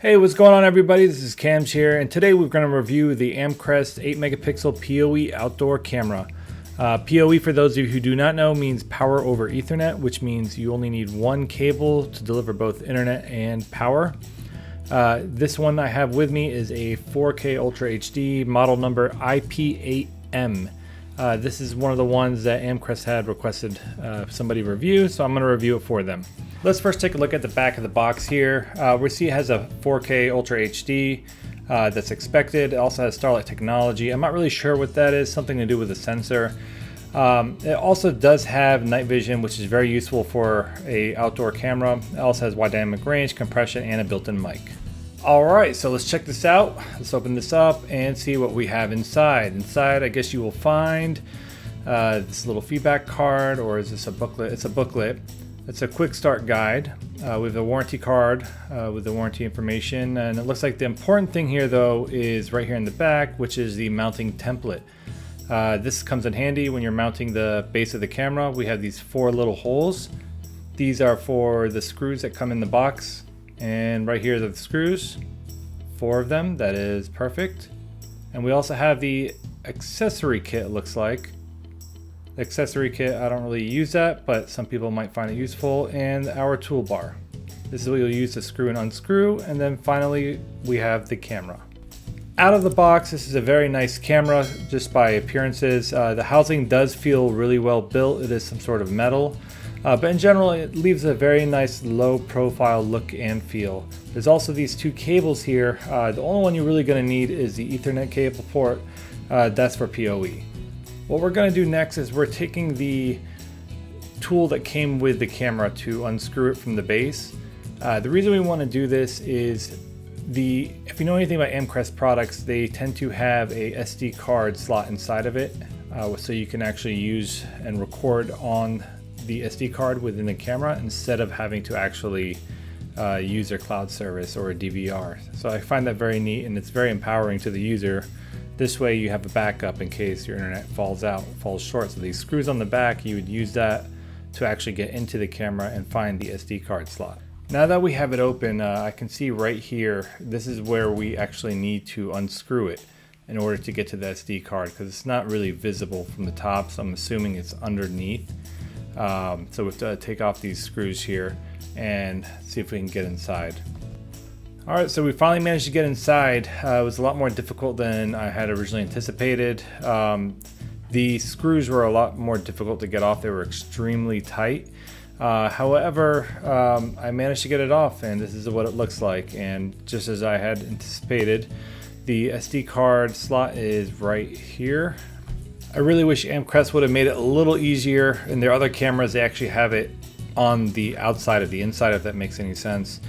Hey, what's going on everybody? This is Cams here, and today we're going to review the Amcrest 8 megapixel PoE outdoor camera. PoE, for those of you who do not know, means power over Ethernet, which means you only need one cable to deliver both internet and power. This one I have with me is a 4K Ultra HD model number IP8M. This is one of the ones that Amcrest had requested somebody review, so I'm going to review it for them. Let's first take a look at the back of the box here. We see it has a 4K Ultra HD that's expected. It also has Starlight technology. I'm not really sure what that is, something to do with the sensor. It also does have night vision, which is very useful for an outdoor camera. It also has wide dynamic range, compression, and a built-in mic. Alright, so let's check this out. Let's open this up and see what we have inside. Inside, I guess you will find this little feedback card, or is this a booklet? It's a booklet. It's a quick start guide with a warranty card with the warranty information, and it looks like the important thing here though is right here in the back, which is the mounting template. This comes in handy when you're mounting the base of the camera. We have these 4 little holes. These are for the screws that come in the box, and right here are the screws, 4 of them. That is perfect. And we also have the accessory kit, it looks like. The accessory kit, I don't really use that, but some people might find it useful. And our toolbar. This is what you'll use to screw and unscrew. And then finally, we have the camera. Out of the box, this is a very nice camera just by appearances. The housing does feel really well built. It is some sort of metal. But in general, it leaves a very nice low profile look and feel. There's also these 2 cables here. The only one you're really going to need is the Ethernet cable port. That's for PoE. What we're going to do next is we're taking the tool that came with the camera to unscrew it from the base. The reason we want to do this is if you know anything about Amcrest products, they tend to have a SD card slot inside of it, so you can actually use and record on the SD card within the camera instead of having to actually use their cloud service or a DVR. So I find that very neat, and it's very empowering to the user. This way you have a backup in case your internet falls short. So these screws on the back, you would use that to actually get into the camera and find the SD card slot. Now that we have it open, I can see right here, this is where we actually need to unscrew it in order to get to the SD card, because it's not really visible from the top, so I'm assuming it's underneath. So we have to take off these screws here and see if we can get inside. Alright, so we finally managed to get inside. It was a lot more difficult than I had originally anticipated. The screws were a lot more difficult to get off. They were extremely tight. However, I managed to get it off, and this is what it looks like. And just as I had anticipated, the SD card slot is right here. I really wish Amcrest would have made it a little easier. In their other cameras, they actually have it on the outside of the inside, if that makes any sense.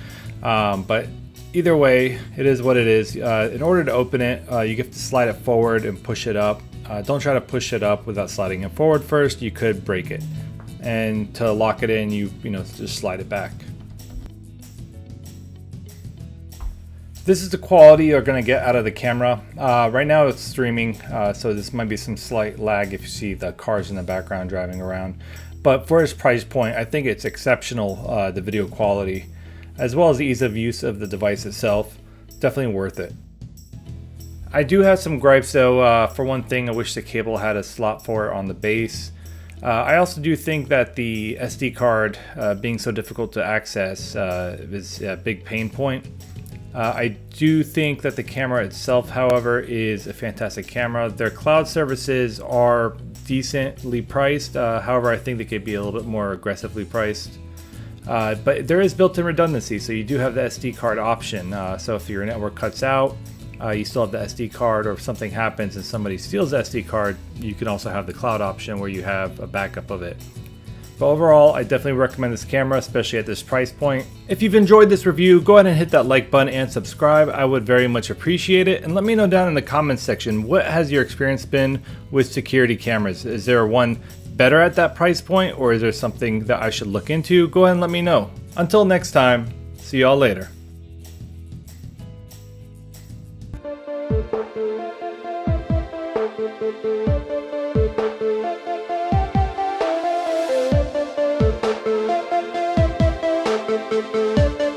But either way, it is what it is. In order to open it, you have to slide it forward and push it up. Don't try to push it up without sliding it forward first. You could break it. And to lock it in, you just slide it back. This is the quality you're going to get out of the camera. Right now it's streaming, so this might be some slight lag if you see the cars in the background driving around. But for its price point, I think it's exceptional, the video quality, as well as the ease of use of the device itself. Definitely worth it. I do have some gripes though. For one thing, I wish the cable had a slot for it on the base. I also do think that the SD card being so difficult to access is a big pain point. I do think that the camera itself, however, is a fantastic camera. Their cloud services are decently priced. However, I think they could be a little bit more aggressively priced. But there is built-in redundancy, so you do have the SD card option. So if your network cuts out, you still have the SD card, or if something happens and somebody steals the SD card, you can also have the cloud option where you have a backup of it. But overall, I definitely recommend this camera, especially at this price point. If you've enjoyed this review, go ahead and hit that like button and subscribe. I would very much appreciate it. And let me know down in the comments section, what has your experience been with security cameras? Is there one better at that price point, or is there something that I should look into? Go ahead and let me know. Until next time, see y'all later. Thank you.